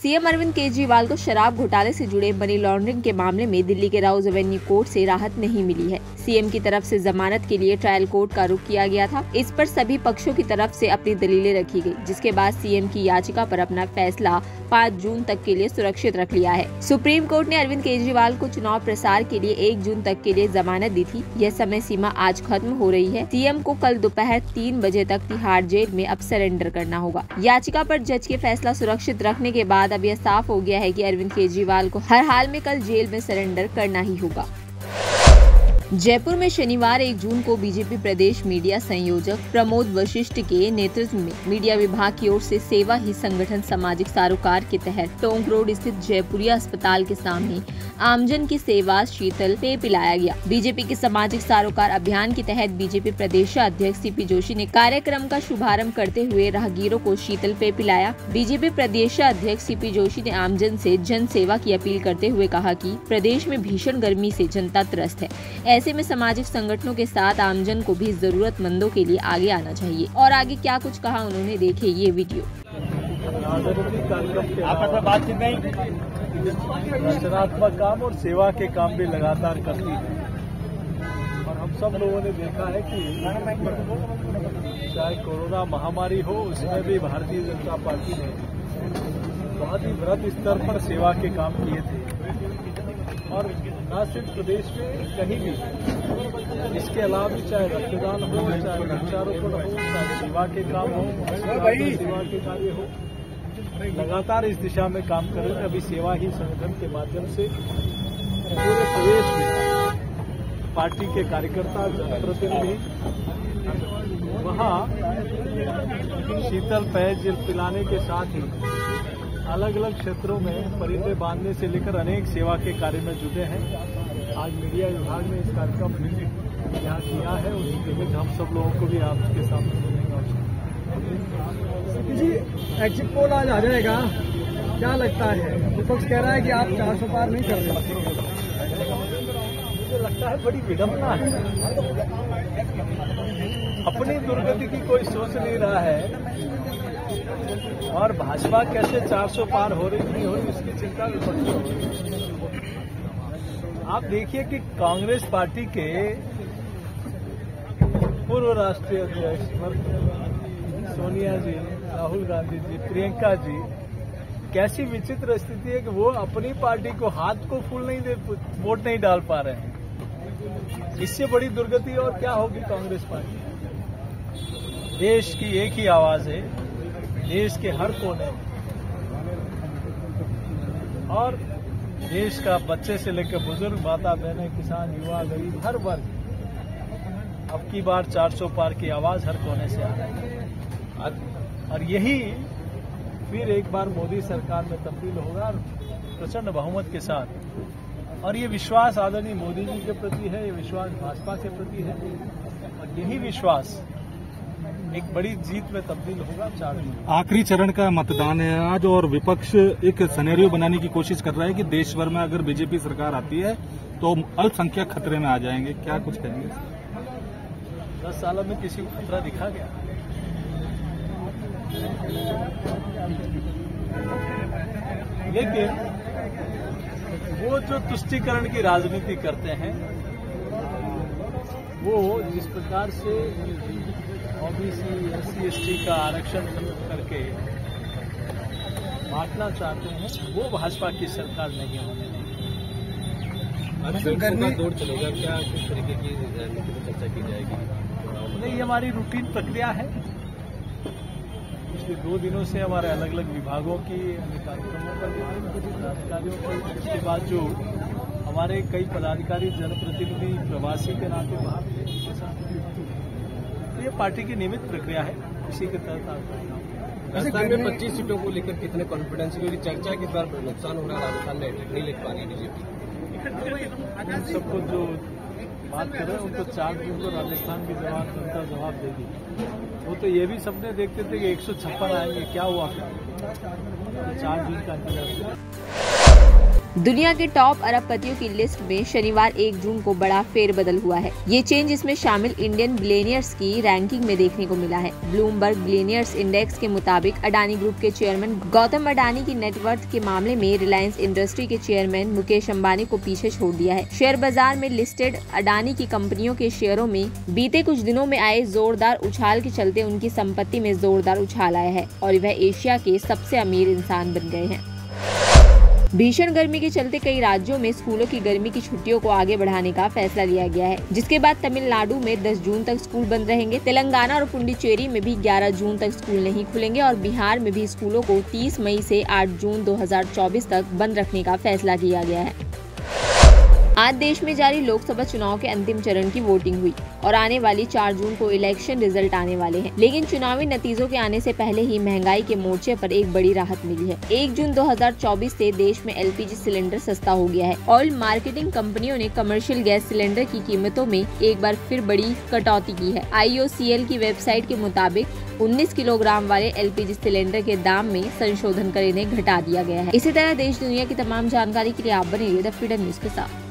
CM Arvind Kejriwal को शराब घोटाले से जुड़े मनी लॉन्ड्रिंग के मामले में दिल्ली के राउज एवेन्यू कोर्ट से राहत नहीं मिली है। सीएम की तरफ से जमानत के लिए ट्रायल कोर्ट का रुख किया गया था। इस पर सभी पक्षों की तरफ से अपनी दलीलें रखी गई, जिसके बाद सीएम की याचिका पर अपना फैसला 5 जून तक के लिए सुरक्षित रख लिया है। सुप्रीम कोर्ट ने अरविंद केजरीवाल को चुनाव प्रसार के लिए 1 जून तक के लिए जमानत दी थी। यह समय सीमा आज खत्म हो रही है। सीएम को कल दोपहर 3 बजे तक तिहाड़ जेल में अब सरेंडर करना होगा। याचिका पर जज के फैसला सुरक्षित रखने के बाद अब यह साफ हो गया है कि अरविंद केजरीवाल को हर हाल में कल जेल में सरेंडर करना ही होगा। जयपुर में शनिवार 1 जून को बीजेपी प्रदेश मीडिया संयोजक प्रमोद वशिष्ठ के नेतृत्व में मीडिया विभाग की ओर से सेवा ही संगठन सामाजिक सरोकार के तहत टोंक रोड स्थित जयपुरिया अस्पताल के सामने आमजन की सेवा शीतल पेय पिलाया गया। बीजेपी के सामाजिक सरोकार अभियान के तहत बीजेपी प्रदेश अध्यक्ष सीपी जोशी ने कार्यक्रम का शुभारंभ करते हुए राहगीरों को शीतल पेय पिलाया। बीजेपी प्रदेश अध्यक्ष सीपी जोशी ने आमजन से जन सेवा की अपील करते हुए कहा कि प्रदेश में भीषण गर्मी से जनता त्रस्त है। ऐसे में सामाजिक संगठनों के साथ आमजन को भी जरूरतमंदों के लिए आगे आना चाहिए। और आगे क्या कुछ कहा उन्होंने, देखे ये वीडियो। बातचीत नहीं, रचनात्मक काम और सेवा के काम भी लगातार करती है और हम सब लोगों ने देखा है कि चाहे कोरोना महामारी हो, उसमें भी भारतीय जनता पार्टी ने बहुत ही बृहद स्तर पर सेवा के काम किए थे और न सिर्फ प्रदेश में कहीं भी, इसके अलावा भी चाहे रक्तदान हो, चाहे वृक्षारोपण हो, चाहे सेवा के काम हो, सेवा के कार्य हो, लगातार इस दिशा में काम कर रहे हैं। अभी सेवा ही संगठन के माध्यम से पूरे प्रदेश में पार्टी के कार्यकर्ता, जनप्रतिनिधि वहाँ शीतल पेय पिलाने के साथ ही अलग अलग क्षेत्रों में परिचय बांधने से लेकर अनेक सेवा के कार्य में जुटे हैं। आज मीडिया विभाग ने इस कार्यक्रम यहाँ किया है, उसके लिए हम सब लोगों को भी आपके सामने जी एग्जिट पोल आज आ जाएगा, क्या लगता है? विपक्ष कह रहा है कि आप 400 पार नहीं कर रहे। मुझे लगता है बड़ी विडंबना है, अपनी दुर्गति की कोई सोच नहीं रहा है और भाजपा कैसे 400 पार हो रही नहीं हो रही उसकी चिंता विपक्ष हो रही। आप देखिए कि कांग्रेस पार्टी के पूर्व राष्ट्रीय अध्यक्ष सोनिया जी, राहुल गांधी जी, प्रियंका जी, कैसी विचित्र स्थिति है कि वो अपनी पार्टी को हाथ को फूल नहीं दे, वोट नहीं डाल पा रहे हैं। इससे बड़ी दुर्गति और क्या होगी कांग्रेस पार्टी? देश की एक ही आवाज है, देश के हर कोने और देश का बच्चे से लेकर बुजुर्ग, माता बहनें, किसान, युवा, गरीब, हर वर्ग अब की बार 400 पार की आवाज हर कोने से आ रही है और यही फिर एक बार मोदी सरकार में तब्दील होगा प्रचंड बहुमत के साथ। और ये विश्वास आदरणीय मोदी जी के प्रति है, ये विश्वास भाजपा के प्रति है और यही विश्वास एक बड़ी जीत में तब्दील होगा। 4 जून आखिरी चरण का मतदान है आज और विपक्ष एक सिनेरियो बनाने की कोशिश कर रहा है कि देश भर में अगर बीजेपी सरकार आती है तो अल्पसंख्यक खतरे में आ जाएंगे, क्या कुछ कहेंगे? 10 सालों में किसी को खतरा दिखा गया? लेकिन वो जो तुष्टीकरण की राजनीति करते हैं, वो जिस प्रकार से ओबीसी, एससी, एसटी का आरक्षण करके बांटना चाहते हैं, वो भाजपा की सरकार नहीं होने देगी। गर्मी दौर चलेगा क्या? किस तरीके की रणनीति पर चर्चा की जाएगी? नहीं, हमारी रूटीन प्रक्रिया है। पिछले 2 दिनों से हमारे अलग अलग विभागों की कार्यक्रमों पर, अधिकारियों पर, उसके बाद जो हमारे कई पदाधिकारी, जनप्रतिनिधि प्रवासी के नाते बाहर के साथ, तो ये पार्टी की नियमित प्रक्रिया है, इसी के तहत। राजस्थान में 25 सीटों को लेकर कितने कॉन्फिडेंस, क्योंकि चर्चा किस बार नुकसान हो रहा है, राजस्थान में हैट्रिक नहीं लिख पा रही बीजेपी। सबको जो बात कर रहे हैं उनको 4 जून को राजस्थान की जनता जवाब देगी। वो तो ये भी सपने देखते थे कि 156 आएंगे, क्या हुआ? 4 जून का इंतजार। दुनिया के टॉप अरबपतियों की लिस्ट में शनिवार 1 जून को बड़ा फेरबदल हुआ है। ये चेंज इसमें शामिल इंडियन बिलियनियर्स की रैंकिंग में देखने को मिला है। ब्लूमबर्ग बिलियनियर्स इंडेक्स के मुताबिक अडानी ग्रुप के चेयरमैन गौतम अडानी की नेटवर्थ के मामले में रिलायंस इंडस्ट्री के चेयरमैन मुकेश अंबानी को पीछे छोड़ दिया है। शेयर बाजार में लिस्टेड अडानी की कंपनियों के शेयरों में बीते कुछ दिनों में आए जोरदार उछाल के चलते उनकी संपत्ति में जोरदार उछाल आया है और वह एशिया के सबसे अमीर इंसान बन गए हैं। भीषण गर्मी के चलते कई राज्यों में स्कूलों की गर्मी की छुट्टियों को आगे बढ़ाने का फैसला लिया गया है, जिसके बाद तमिलनाडु में 10 जून तक स्कूल बंद रहेंगे। तेलंगाना और पुडुचेरी में भी 11 जून तक स्कूल नहीं खुलेंगे और बिहार में भी स्कूलों को 30 मई से 8 जून 2024 तक बंद रखने का फैसला किया गया है। आज देश में जारी लोकसभा चुनाव के अंतिम चरण की वोटिंग हुई और आने वाली 4 जून को इलेक्शन रिजल्ट आने वाले हैं। लेकिन चुनावी नतीजों के आने से पहले ही महंगाई के मोर्चे पर एक बड़ी राहत मिली है। 1 जून 2024 से देश में LPG सिलेंडर सस्ता हो गया है। ऑयल मार्केटिंग कंपनियों ने कमर्शियल गैस सिलेंडर की कीमतों में एक बार फिर बड़ी कटौती की है। IOCL की वेबसाइट के मुताबिक 19 किलोग्राम वाले LPG सिलेंडर के दाम में संशोधन कर इन्हें घटा दिया गया है। इसी तरह देश दुनिया की तमाम जानकारी के लिए आप बने रहिए द फ्रीडम न्यूज के साथ।